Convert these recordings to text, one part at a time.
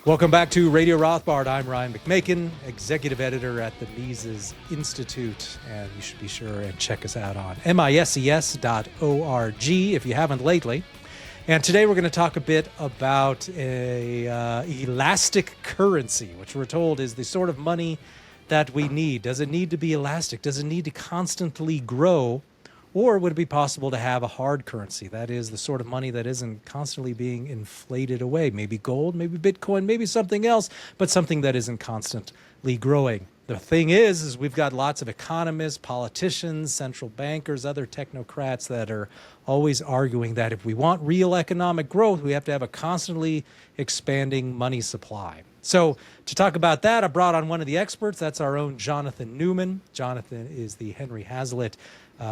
Welcome back to Radio Rothbard. I'm Ryan McMakin, executive editor at the Mises Institute, and you should be sure and check us out on mises.org if you haven't lately. And today we're going to talk a bit about a elastic currency, which we're told is the sort of money that we need. Does it need to be elastic? Does it need to constantly grow? Or would it be possible to have a hard currency? That is the sort of money that isn't constantly being inflated away. Maybe gold, maybe Bitcoin, maybe something else, but something that isn't constantly growing. The thing is we've got lots of economists, politicians, central bankers, other technocrats that are always arguing that if we want real economic growth, we have to have a constantly expanding money supply. So to talk about that, I brought on one of the experts. That's our own Jonathan Newman. Jonathan is the Henry Hazlitt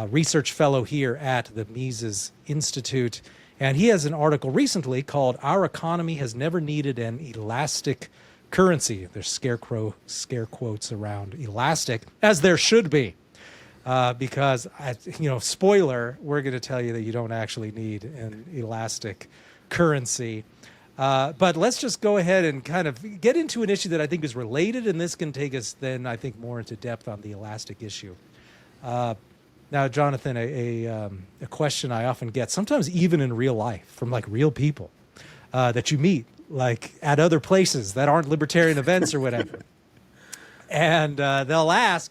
research fellow here at the Mises Institute. And he has an article recently called "Our Economy Has Never Needed an Elastic Currency." There's scare quotes around elastic, as there should be. Because, spoiler, we're going to tell you that you don't actually need an elastic currency. But let's just go ahead and kind of get into an issue that I think is related, and this can take us then, I think, more into depth on the elastic issue. Now, Jonathan, a question I often get, sometimes even in real life, from like real people that you meet, like at other places that aren't libertarian events or whatever. And they'll ask,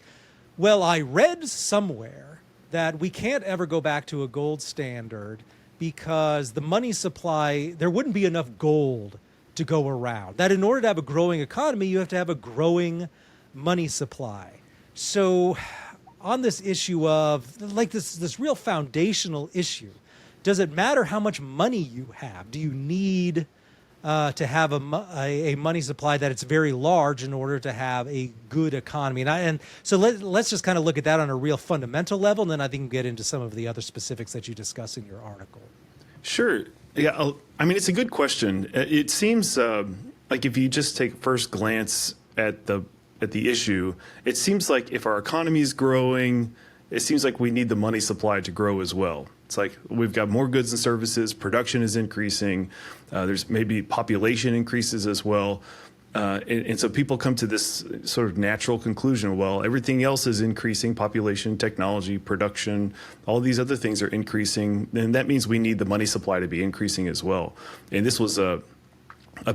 well, I read somewhere that we can't ever go back to a gold standard because the money supply, there wouldn't be enough gold to go around. That in order to have a growing economy, you have to have a growing money supply. So on this issue of like this real foundational issue, does it matter how much money you have? Do you need to have a money supply that it's very large in order to have a good economy? And so let's just kind of look at that on a real fundamental level, and then I think we'll get into some of the other specifics that you discuss in your article. Sure. Yeah. I mean, it's a good question. It seems like if you just take first glance at the issue, it seems like if our economy is growing, it seems like we need the money supply to grow as well. It's like we've got more goods and services, production is increasing, there's maybe population increases as well. And so people come to this sort of natural conclusion, well, everything else is increasing, population, technology, production, all these other things are increasing, and that means we need the money supply to be increasing as well. And this was a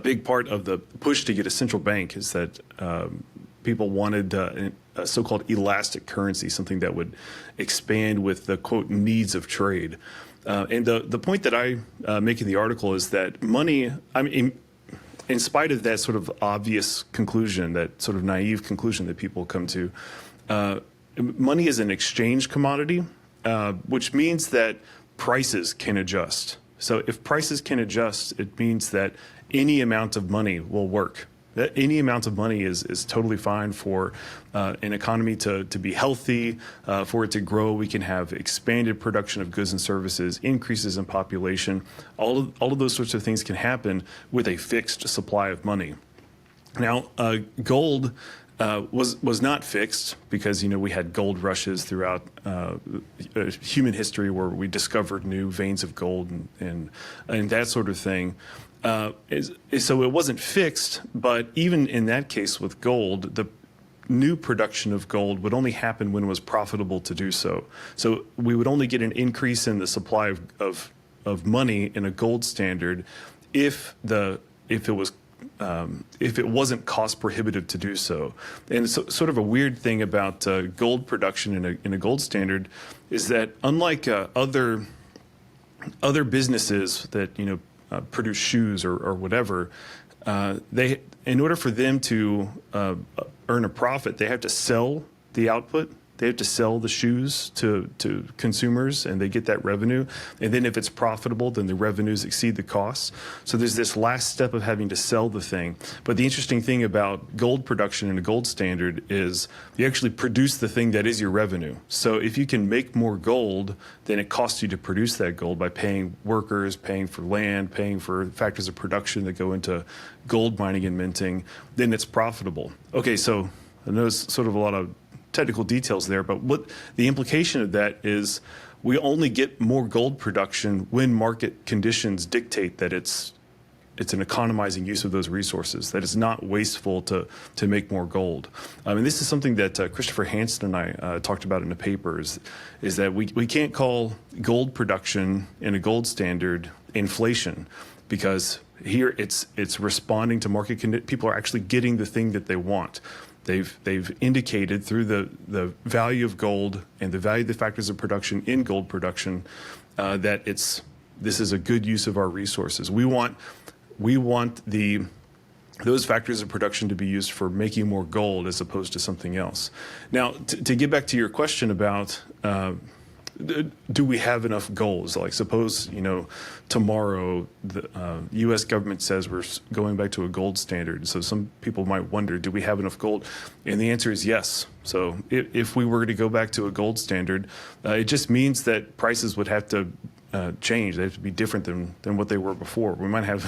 big part of the push to get a central bank, is that people wanted a so-called elastic currency, something that would expand with the, quote, needs of trade. And the point that I make in the article is that money, I mean, in spite of that sort of obvious conclusion, that sort of naive conclusion that people come to, money is an exchange commodity, which means that prices can adjust. So if prices can adjust, it means that any amount of money will work. That any amount of money is totally fine for an economy to be healthy, for it to grow. We can have expanded production of goods and services, increases in population. All of those sorts of things can happen with a fixed supply of money. Now, gold was not fixed because, we had gold rushes throughout human history where we discovered new veins of gold and that sort of thing. So it wasn't fixed, but even in that case with gold, the new production of gold would only happen when it was profitable to do so. So we would only get an increase in the supply of money in a gold standard if it wasn't cost prohibitive to do so. And so, sort of a weird thing about gold production in a gold standard is that unlike other businesses that produce shoes or whatever, they, in order for them to earn a profit, they have to sell the output. They have to sell the shoes to consumers, and they get that revenue. And then if it's profitable, then the revenues exceed the costs. So there's this last step of having to sell the thing. But the interesting thing about gold production in a gold standard is you actually produce the thing that is your revenue. So if you can make more gold than it costs you to produce that gold by paying workers, paying for land, paying for factors of production that go into gold mining and minting, then it's profitable. Okay, so I know it's sort of a lot of technical details there, but what the implication of that is, we only get more gold production when market conditions dictate that it's an economizing use of those resources, that it's not wasteful to make more gold. And this is something that Christopher Hansen and I talked about in the papers, is that we can't call gold production in a gold standard inflation, because here it's responding to market conditions. People are actually getting the thing that they want. They've indicated through the value of gold and the value of the factors of production in gold production that this is a good use of our resources. We want those factors of production to be used for making more gold as opposed to something else. Now, to get back to your question about do we have enough gold? So, like, suppose tomorrow the U.S. government says we're going back to a gold standard. So some people might wonder, do we have enough gold? And the answer is yes. So if we were to go back to a gold standard, it just means that prices would have to change. They have to be different than what they were before. We might have,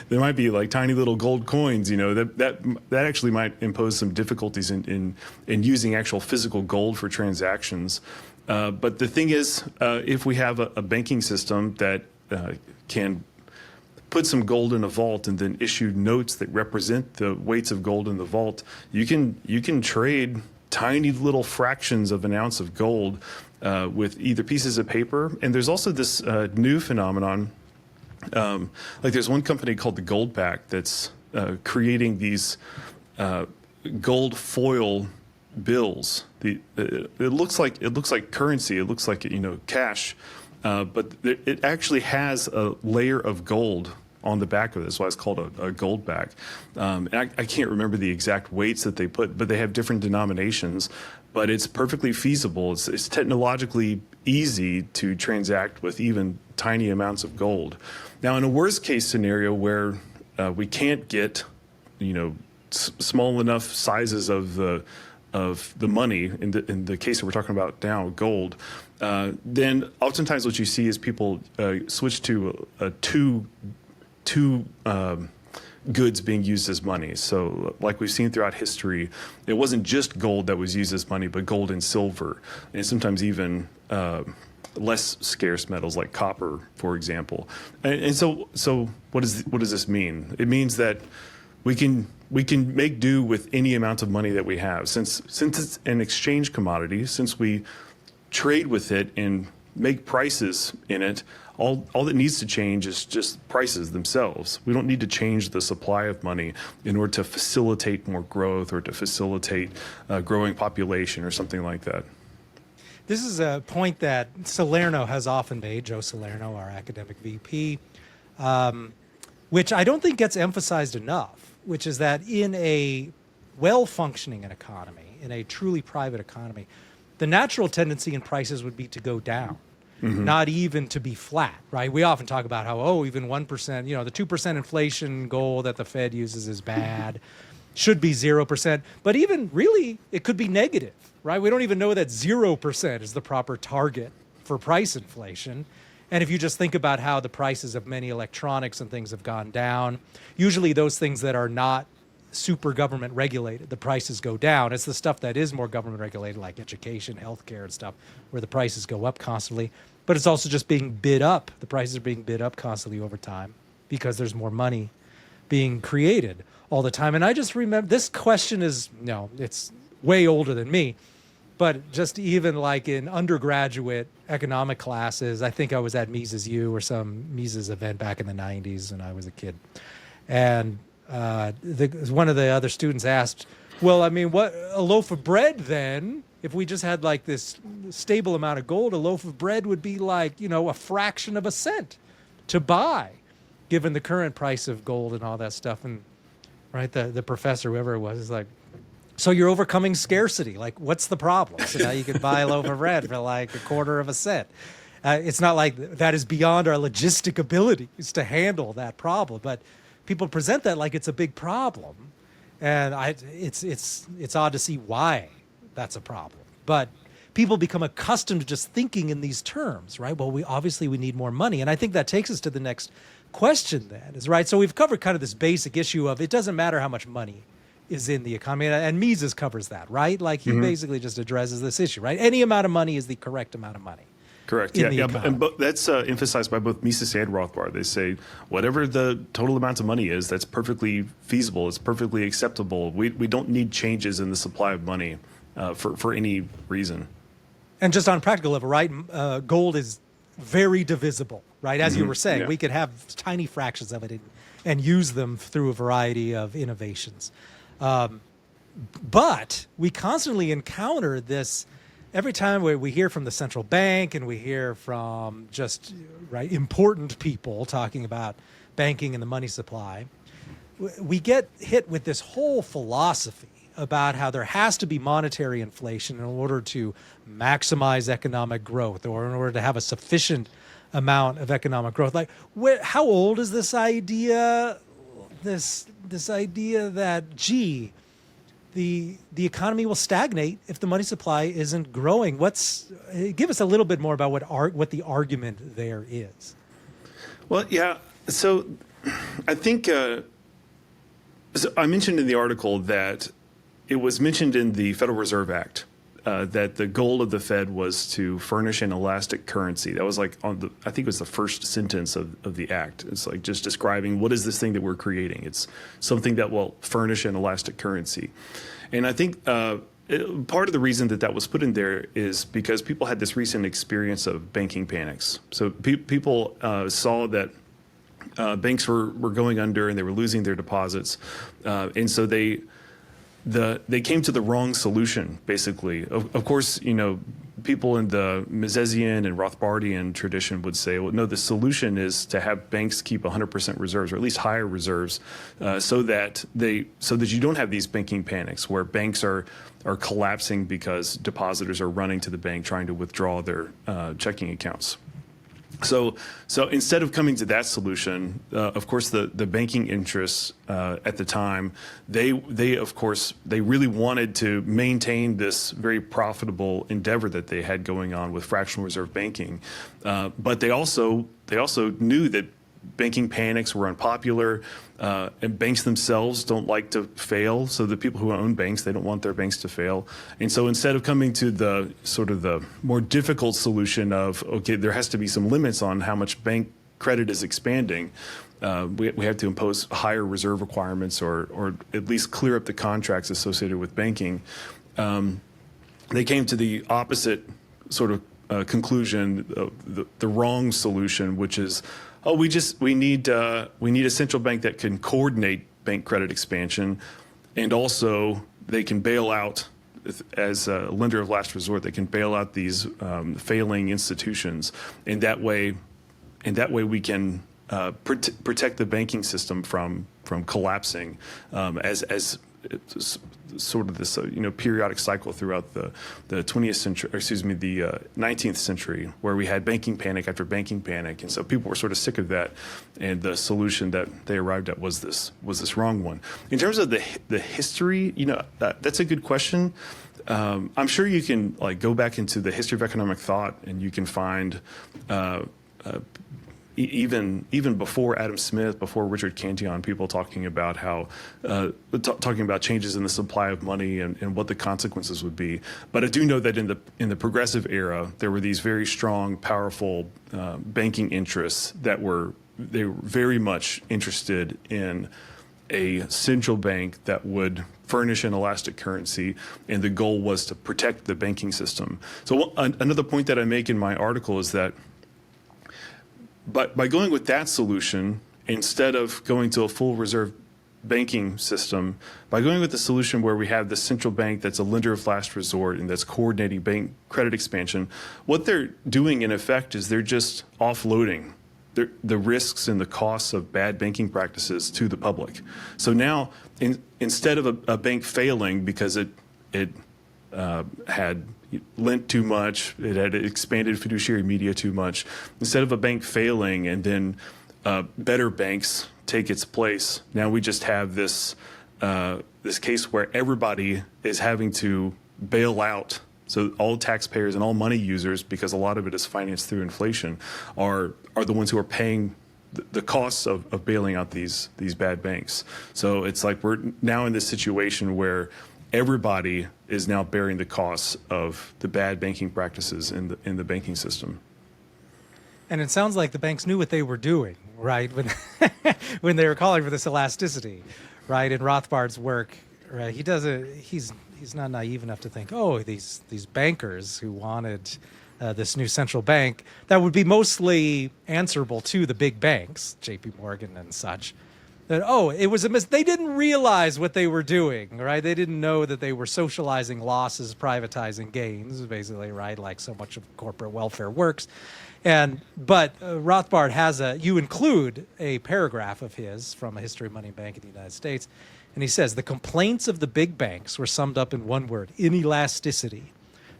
there might be like tiny little gold coins, that actually might impose some difficulties in using actual physical gold for transactions. But the thing is, if we have a banking system that can put some gold in a vault and then issue notes that represent the weights of gold in the vault, you can trade tiny little fractions of an ounce of gold with either pieces of paper. And there's also this new phenomenon. Like, there's one company called the Goldback that's creating these gold foil bills. It looks like currency. It looks like cash, but it actually has a layer of gold on the back of it. That's why it's called a Goldback. And I can't remember the exact weights that they put, but they have different denominations. But it's perfectly feasible. It's technologically easy to transact with even tiny amounts of gold. Now, in a worst case scenario where we can't get small enough sizes of the money, in the case that we're talking about now, gold, then oftentimes what you see is people switch to two goods being used as money. So, like we've seen throughout history, it wasn't just gold that was used as money, but gold and silver, and sometimes even less scarce metals like copper, for example. And so what does this mean? It means that we can make do with any amount of money that we have. Since it's an exchange commodity, since we trade with it and make prices in it, all that needs to change is just prices themselves. We don't need to change the supply of money in order to facilitate more growth or to facilitate growing population or something like that. This is a point that Salerno has often made, Joe Salerno, our academic VP, which I don't think gets emphasized enough, which is that in a well-functioning economy, in a truly private economy, the natural tendency in prices would be to go down. Mm-hmm. Not even to be flat, right? We often talk about how, even 1%, the 2% inflation goal that the Fed uses is bad, should be 0%. But even really, it could be negative, right? We don't even know that 0% is the proper target for price inflation. And if you just think about how the prices of many electronics and things have gone down, usually those things that are not super government regulated, the prices go down. It's the stuff that is more government regulated, like education, healthcare, and stuff, where the prices go up constantly. But it's also just being bid up. The prices are being bid up constantly over time because there's more money being created all the time. And I just remember, this question is, it's way older than me, but just even like in undergraduate economic classes, I think I was at Mises U or some Mises event back in the 90s when I was a kid. And one of the other students asked, well, I mean, what a loaf of bread then, if we just had like this stable amount of gold, a loaf of bread would be like, a fraction of a cent to buy, given the current price of gold and all that stuff. And right, the professor, whoever it was, is like, so you're overcoming scarcity. Like, what's the problem? So now you can buy a loaf of bread for like a quarter of a cent. It's not like that is beyond our logistic abilities to handle that problem, but people present that like it's a big problem. And it's odd to see why that's a problem. But people become accustomed to just thinking in these terms, right? Well, we need more money. And I think that takes us to the next question then, is right. So we've covered kind of this basic issue of it doesn't matter how much money is in the economy. And Mises covers that, right? Like he basically just addresses this issue, right? Any amount of money is the correct amount of money. Correct. in Yeah, the yeah, economy. and that's emphasized by both Mises and Rothbard. They say whatever the total amount of money is, that's perfectly feasible. It's perfectly acceptable. We don't need changes in the supply of money for any reason. And just on a practical level, right? Gold is very divisible, right? As you were saying, Yeah. we could have tiny fractions of it and use them through a variety of innovations. But we constantly encounter this every time we hear from the central bank and we hear from just important people talking about banking and the money supply. We get hit with this whole philosophy about how there has to be monetary inflation in order to maximize economic growth or in order to have a sufficient amount of economic growth. Like, how old is this idea? This idea that, gee, the economy will stagnate if the money supply isn't growing. Give us a little bit more about what the argument there is. Well, yeah. So I think so I mentioned in the article that it was mentioned in the Federal Reserve Act that the goal of the Fed was to furnish an elastic currency. That was like I think it was the first sentence of the act. It's like just describing what is this thing that we're creating. It's something that will furnish an elastic currency. And I think part of the reason that was put in there is because people had this recent experience of banking panics. So people saw that banks were going under and they were losing their deposits. And so they came to the wrong solution, basically. Of course, people in the Misesian and Rothbardian tradition would say, well, no, the solution is to have banks keep 100% reserves, or at least higher reserves, so that you don't have these banking panics where banks are collapsing because depositors are running to the bank trying to withdraw their checking accounts. So instead of coming to that solution, of course, the banking interests at the time, they really wanted to maintain this very profitable endeavor that they had going on with fractional reserve banking, but they also knew that banking panics were unpopular, and banks themselves don't like to fail. So the people who own banks, they don't want their banks to fail. And so instead of coming to the sort of the more difficult solution of, okay, there has to be some limits on how much bank credit is expanding, we have to impose higher reserve requirements or at least clear up the contracts associated with banking. They came to the opposite sort of conclusion, the wrong solution, which is, we need a central bank that can coordinate bank credit expansion, and also they can bail out, as a lender of last resort, they can bail out these failing institutions, and that way we can protect the banking system from collapsing as sort of this periodic cycle throughout the 20th century, or excuse me, the 19th century, where we had banking panic after banking panic, and so people were sort of sick of that, and the solution that they arrived at was this wrong one. In terms of the history, that's a good question. I'm sure you can go back into the history of economic thought, and you can find even before Adam Smith, before Richard Cantillon, people talking about how talking about changes in the supply of money and what the consequences would be. But I do know that in the progressive era, there were these very strong, powerful banking interests they were very much interested in a central bank that would furnish an elastic currency, and the goal was to protect the banking system. So another point that I make in my article is that by going with that solution, instead of going to a full reserve banking system, by going with the solution where we have the central bank that's a lender of last resort and that's coordinating bank credit expansion, what they're doing in effect is they're just offloading the risks and the costs of bad banking practices to the public. So now, instead of a bank failing because it had lent too much, it had expanded fiduciary media too much, instead of a bank failing and then better banks take its place, now we just have this case where everybody is having to bail out. So all taxpayers and all money users, because a lot of it is financed through inflation, are the ones who are paying the costs of bailing out these bad banks. So it's like we're now in this situation where everybody is now bearing the costs of the bad banking practices in the banking system. And it sounds like the banks knew what they were doing, right, when when they were calling for this elasticity, right? In Rothbard's work, right, he's not naive enough to think, oh, these bankers who wanted this new central bank that would be mostly answerable to the big banks, J.P. Morgan and such. That, oh, it was they didn't realize what they were doing, right? They didn't know that they were socializing losses, privatizing gains, basically, right? Like so much of corporate welfare works. But Rothbard has you include a paragraph of his from A History of Money and Bank in the United States, and he says, the complaints of the big banks were summed up in one word: inelasticity.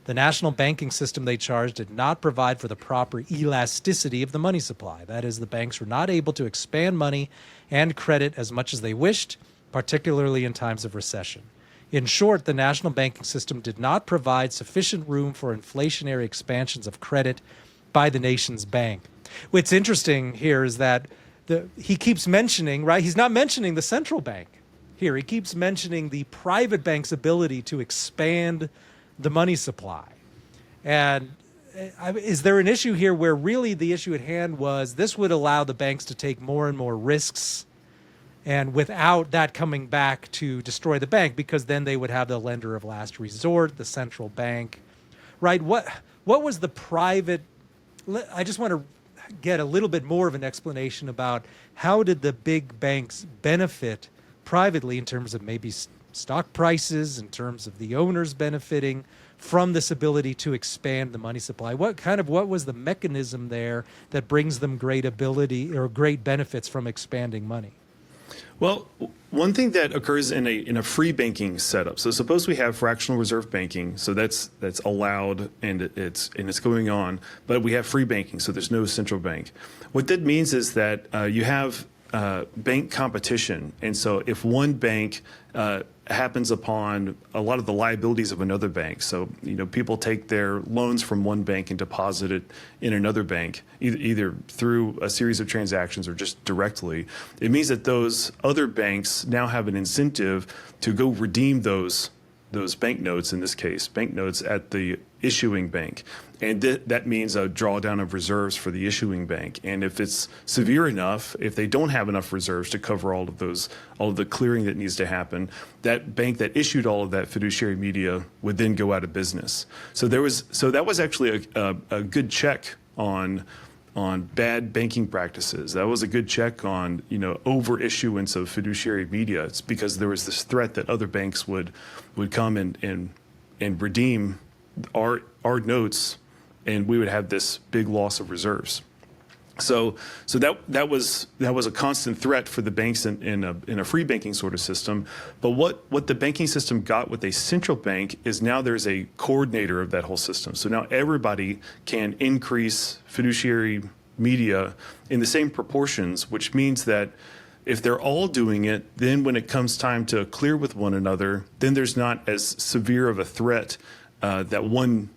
The national banking system they charged did not provide for the proper elasticity of the money supply. That is, the banks were not able to expand money and credit as much as they wished, particularly in times of recession. In short, the national banking system did not provide sufficient room for inflationary expansions of credit by the nation's bank. What's interesting here is that he keeps mentioning, right? He's not mentioning the central bank here. He keeps mentioning the private bank's ability to expand the money supply. And is there an issue here where really the issue at hand was this would allow the banks to take more and more risks, and without that coming back to destroy the bank, because then they would have the lender of last resort, the central bank, right? What was the private? I just want to get a little bit more of an explanation about how did the big banks benefit privately in terms of maybe stock prices, in terms of the owners benefiting from this ability to expand the money supply. What was the mechanism there that brings them great ability or great benefits from expanding money? Well, one thing that occurs in a free banking setup. So suppose we have fractional reserve banking. So that's allowed and it's going on, but we have free banking. So there's no central bank. What that means is that you have bank competition. And so if one bank happens upon a lot of the liabilities of another bank, so people take their loans from one bank and deposit it in another bank, either through a series of transactions or just directly, it means that those other banks now have an incentive to go redeem those banknotes, in this case, banknotes at the issuing bank. And that means a drawdown of reserves for the issuing bank. And if it's severe enough, if they don't have enough reserves to cover all of the clearing that needs to happen, that bank that issued all of that fiduciary media would then go out of business. So that was actually a good check on bad banking practices. That was a good check on over issuance of fiduciary media. It's because there was this threat that other banks would come and redeem our notes, and we would have this big loss of reserves. So that was a constant threat for the banks in a free banking sort of system. But what the banking system got with a central bank is now there's a coordinator of that whole system. So now everybody can increase fiduciary media in the same proportions, which means that if they're all doing it, then when it comes time to clear with one another, then there's not as severe of a threat that one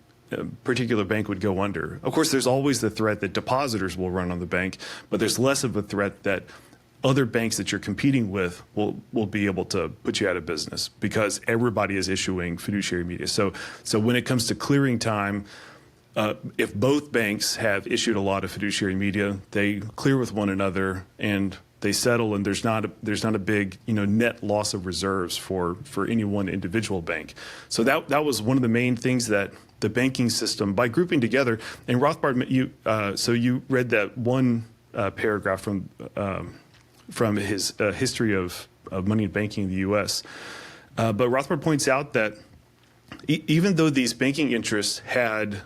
particular bank would go under. Of course, there's always the threat that depositors will run on the bank, but there's less of a threat that other banks that you're competing with will be able to put you out of business because everybody is issuing fiduciary media. So when it comes to clearing time, if both banks have issued a lot of fiduciary media, they clear with one another and they settle, and there's not a big net loss of reserves for any one individual bank. So that was one of the main things that the banking system, by grouping together, and Rothbard, you read that one paragraph from his history of money and banking in the U.S. But Rothbard points out that even though these banking interests had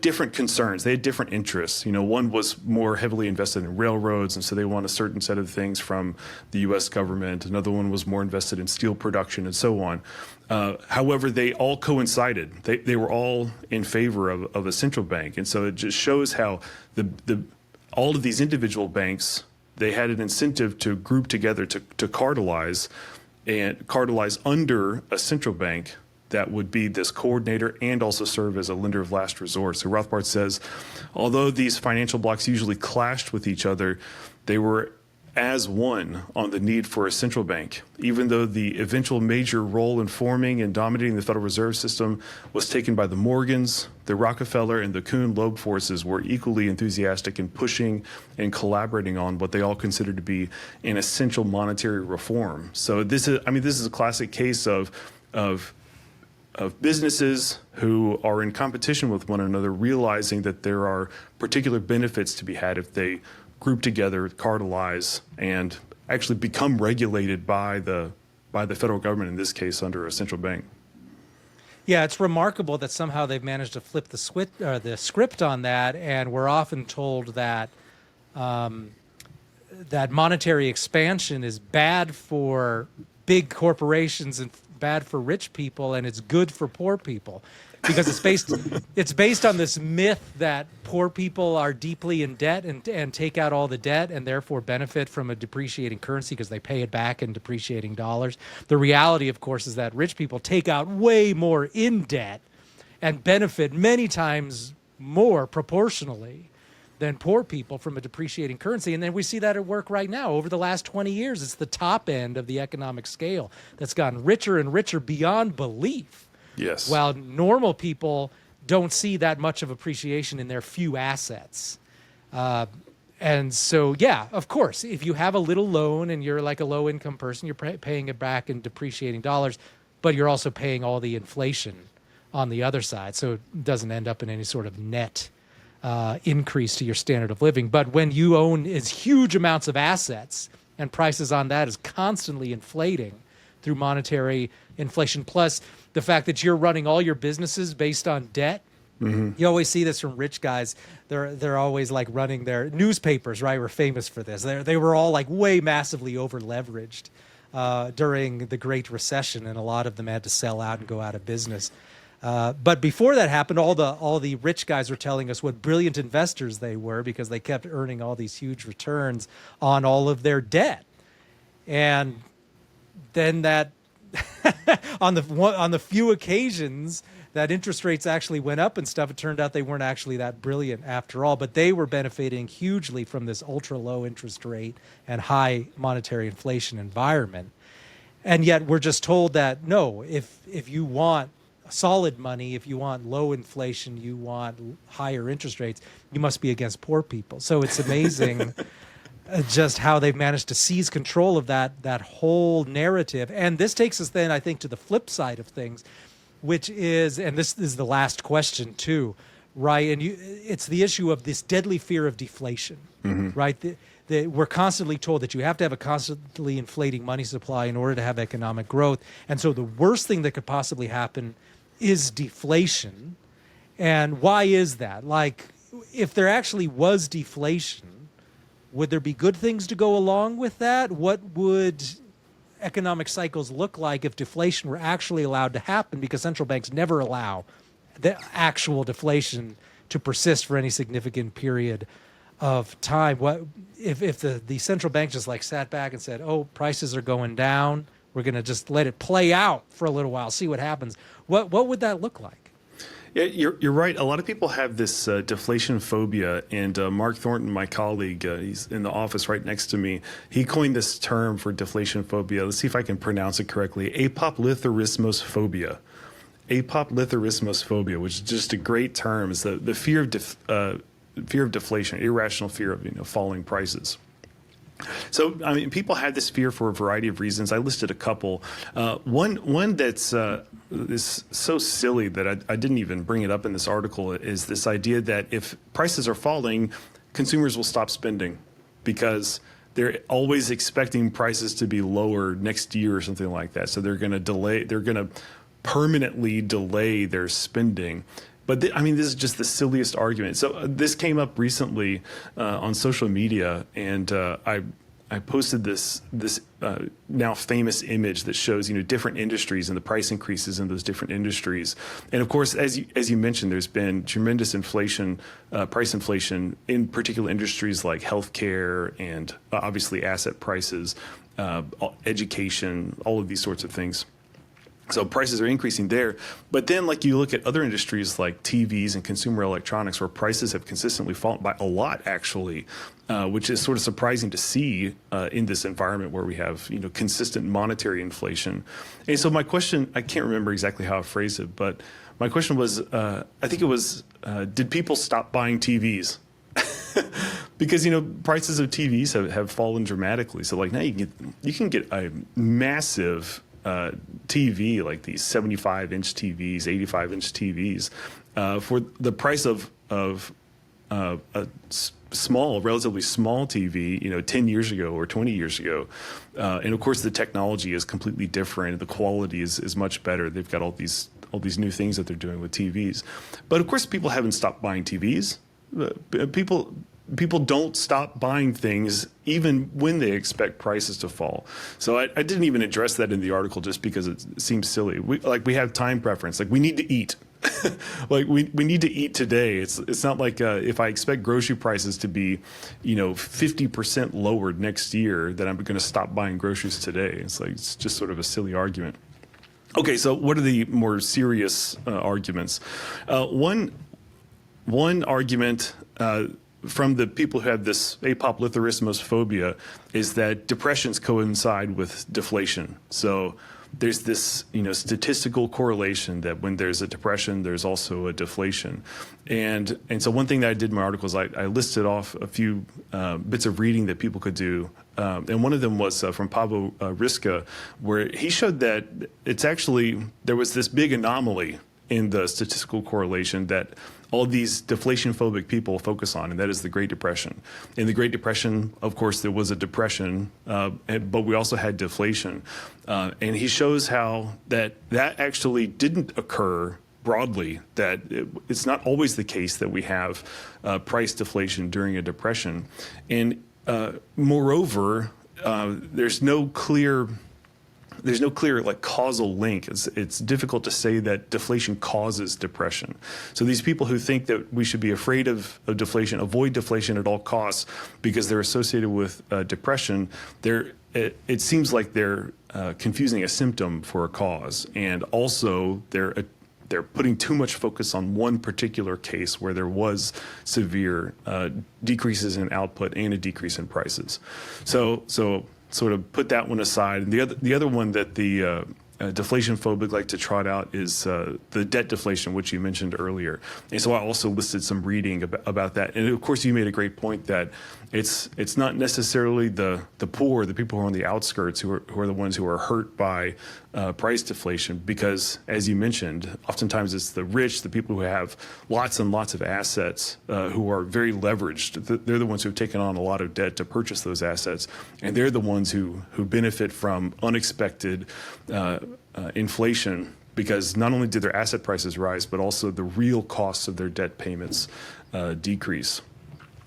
different concerns, they had different interests. One was more heavily invested in railroads, and so they want a certain set of things from the U.S. government. Another one was more invested in steel production and so on. However, they all coincided. They were all in favor of a central bank, and so it just shows how all of these individual banks, they had an incentive to group together to cartelize under a central bank that would be this coordinator and also serve as a lender of last resort. So Rothbard says, although these financial blocks usually clashed with each other, they were as one on the need for a central bank, even though the eventual major role in forming and dominating the Federal Reserve System was taken by the Morgans. The Rockefeller and the Kuhn-Loeb forces were equally enthusiastic in pushing and collaborating on what they all considered to be an essential monetary reform. So this is a classic case of businesses who are in competition with one another, realizing that there are particular benefits to be had if they group together, cartelize, and actually become regulated by the federal government, in this case, under a central bank. Yeah, it's remarkable that somehow they've managed to flip the script on that, and we're often told that that monetary expansion is bad for big corporations and bad for rich people, and it's good for poor people, because it's based on this myth that poor people are deeply in debt and take out all the debt and therefore benefit from a depreciating currency because they pay it back in depreciating dollars. The reality, of course, is that rich people take out way more in debt and benefit many times more proportionally than poor people from a depreciating currency. And then we see that at work right now. Over the last 20 years, it's the top end of the economic scale that's gotten richer and richer beyond belief. Yes. While normal people don't see that much of appreciation in their few assets. And so, yeah, of course, if you have a little loan and you're like a low-income person, you're paying it back in depreciating dollars, but you're also paying all the inflation on the other side. So it doesn't end up in any sort of net increase to your standard of living. But when you own huge amounts of assets and prices on that is constantly inflating through monetary inflation, plus the fact that you're running all your businesses based on debt. Mm-hmm. You always see this from rich guys. They're always like running their newspapers, right? We're famous for this. They were all like way massively over leveraged during the Great Recession, and a lot of them had to sell out and go out of business. But before that happened, all the rich guys were telling us what brilliant investors they were because they kept earning all these huge returns on all of their debt. And then that on the few occasions that interest rates actually went up and stuff, it turned out they weren't actually that brilliant after all, but they were benefiting hugely from this ultra low interest rate and high monetary inflation environment. And yet we're just told that no, if you want solid money, if you want low inflation, you want higher interest rates, you must be against poor people. So it's amazing just how they've managed to seize control of that whole narrative. And this takes us then, I think, to the flip side of things, which is, and this is the last question too, right? And it's the issue of this deadly fear of deflation, mm-hmm. right? We're constantly told that you have to have a constantly inflating money supply in order to have economic growth. And so the worst thing that could possibly happen is deflation. And why is that? Like, if there actually was deflation, would there be good things to go along with that? What would economic cycles look like if deflation were actually allowed to happen? Because central banks never allow the actual deflation to persist for any significant period of time. What if the central bank just like sat back and said, "Oh, prices are going down. We're going to just let it play out for a little while, see what happens." What would that look like? Yeah, you're right. A lot of people have this deflation phobia, and Mark Thornton, my colleague, he's in the office right next to me. He coined this term for deflation phobia. Let's see if I can pronounce it correctly. Apoplytharismosphobia. Apoplytharismosphobia, which is just a great term. Is the fear of deflation, irrational fear of falling prices. So, I mean, people have this fear for a variety of reasons. I listed a couple. One that's is so silly that I didn't even bring it up in this article is this idea that if prices are falling, consumers will stop spending because they're always expecting prices to be lower next year or something like that. So they're going to permanently delay their spending. But this is just the silliest argument. So this came up recently on social media, and I posted this now famous image that shows different industries and the price increases in those different industries. And of course, as you mentioned, there's been tremendous inflation, price inflation in particular industries like healthcare and obviously asset prices, education, all of these sorts of things. So prices are increasing there. But then like you look at other industries like TVs and consumer electronics where prices have consistently fallen by a lot actually, which is sort of surprising to see in this environment where we have consistent monetary inflation. And so my question, I can't remember exactly how I phrased it, but my question was, I think it was, did people stop buying TVs? Because prices of TVs have fallen dramatically. So like now you can get a massive TV, like these 75-inch TVs, 85-inch TVs, for the price of a relatively small TV, 10 years ago or 20 years ago. And of course, the technology is completely different. The quality is much better. They've got all these new things that they're doing with TVs. But of course, people haven't stopped buying TVs. People don't stop buying things even when they expect prices to fall. So I didn't even address that in the article just because it seems silly. We have time preference. Like we need to eat. Like we need to eat today. It's not like if I expect grocery prices to be 50% lowered next year, that I'm going to stop buying groceries today. It's just sort of a silly argument. Okay, so what are the more serious arguments? One argument from the people who have this apoplectarismos phobia is that depressions coincide with deflation. So there's this statistical correlation that when there's a depression, there's also a deflation. And so one thing that I did in my article is I listed off a few bits of reading that people could do. And one of them was from Pablo Risca, where he showed that there was this big anomaly in the statistical correlation that all these deflation-phobic people focus on, and that is the Great Depression. In the Great Depression, of course, there was a depression, but we also had deflation. And he shows how that actually didn't occur broadly, that it's not always the case that we have price deflation during a depression. And moreover, there's no clear like causal link. It's difficult to say that deflation causes depression. So these people who think that we should be afraid of deflation, avoid deflation at all costs because they're associated with depression, it seems like they're confusing a symptom for a cause, and also they're putting too much focus on one particular case where there was severe decreases in output and a decrease in prices. So sort of put that one aside. And the other one that the deflation phobic like to trot out is the debt deflation, which you mentioned earlier. And so I also listed some reading about that. And of course, you made a great point that it's not necessarily the poor, the people who are on the outskirts, who are the ones who are hurt by price deflation, because as you mentioned, oftentimes it's the rich, the people who have lots and lots of assets, who are very leveraged. They're the ones who have taken on a lot of debt to purchase those assets, and they're the ones who benefit from unexpected inflation, because not only did their asset prices rise, but also the real costs of their debt payments decrease.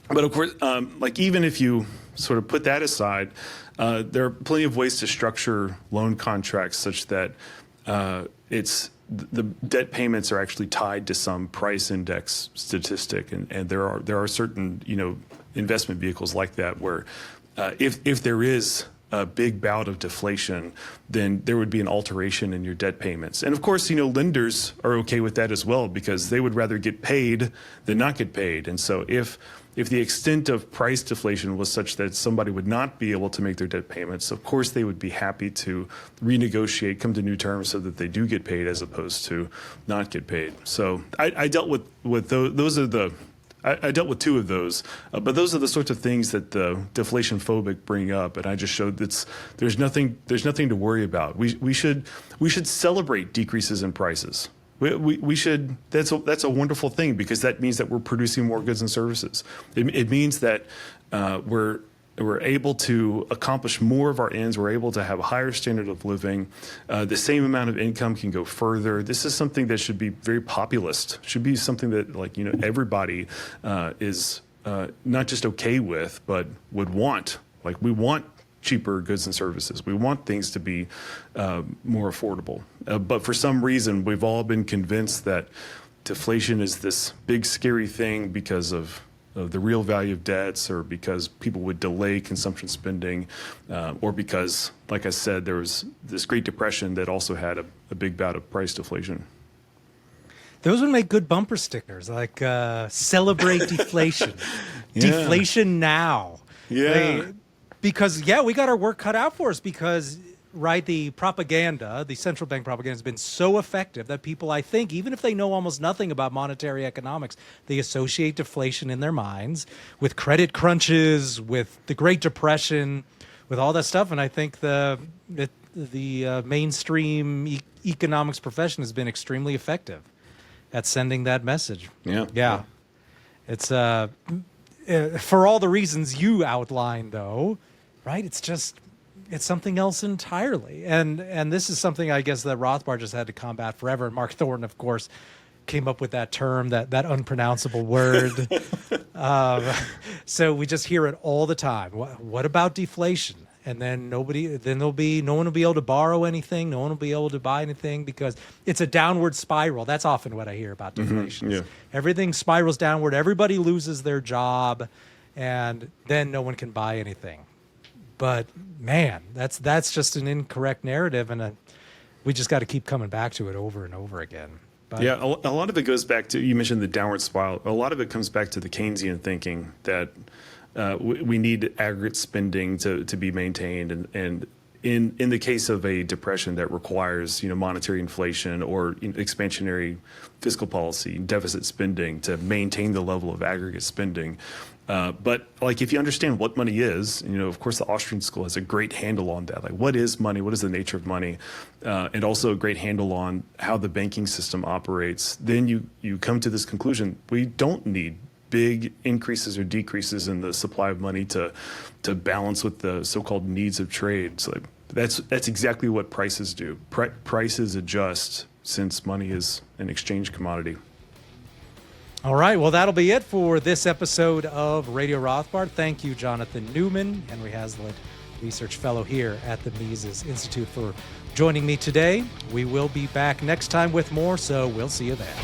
But of course, like even if you sort of put that aside, there are plenty of ways to structure loan contracts such that the debt payments are actually tied to some price index statistic, and there are certain investment vehicles like that where if there is a big bout of deflation, then there would be an alteration in your debt payments. And of course, lenders are okay with that as well, because they would rather get paid than not get paid. And so if the extent of price deflation was such that somebody would not be able to make their debt payments, of course they would be happy to renegotiate, come to new terms so that they do get paid as opposed to not get paid. So I dealt with those are the I dealt with two of those, but those are the sorts of things that the deflation phobic bring up, and I just showed that there's nothing to worry about. We should celebrate decreases in prices. We should. That's a wonderful thing, because that means that we're producing more goods and services. It means that we're able to accomplish more of our ends. We're able to have a higher standard of living. The same amount of income can go further. This is something that should be very populist. Should be something that everybody is not just okay with, but would want. Like, we want cheaper goods and services. We want things to be more affordable. But for some reason, we've all been convinced that deflation is this big, scary thing because of the real value of debts, or because people would delay consumption spending, or because, like I said, there was this Great Depression that also had a big bout of price deflation. Those would make good bumper stickers, like celebrate deflation. Yeah. Deflation now. Yeah. Because, we got our work cut out for us because, right, the propaganda, the central bank propaganda has been so effective that people, I think, even if they know almost nothing about monetary economics, they associate deflation in their minds with credit crunches, with the Great Depression, with all that stuff. And I think the mainstream economics profession has been extremely effective at sending that message. Yeah. It's for all the reasons you outlined, though, right? It's something else entirely. And this is something, I guess, that Rothbard just had to combat forever. And Mark Thornton, of course, came up with that term, that unpronounceable word. So we just hear it all the time. What about deflation? And then no one will be able to borrow anything. No one will be able to buy anything because it's a downward spiral. That's often what I hear about deflation. Yeah. Everything spirals downward. Everybody loses their job, and then no one can buy anything. But man, that's just an incorrect narrative, and we just got to keep coming back to it over and over again. But yeah, a lot of it goes back to, you mentioned the downward spiral. A lot of it comes back to the Keynesian thinking that we need aggregate spending to be maintained, and in the case of a depression that requires monetary inflation or expansionary fiscal policy, deficit spending to maintain the level of aggregate spending. But like, if you understand what money is, of course the Austrian school has a great handle on that. Like, what is money? What is the nature of money? And also a great handle on how the banking system operates. Then you come to this conclusion: we don't need big increases or decreases in the supply of money to balance with the so-called needs of trade. So that's exactly what prices do. Prices adjust since money is an exchange commodity. all right, well, that'll be it for this episode of Radio Rothbard. Thank you, Jonathan Newman, Henry Hazlitt Research Fellow here at the Mises Institute, for joining me today. We will be back next time with more, so we'll see you then.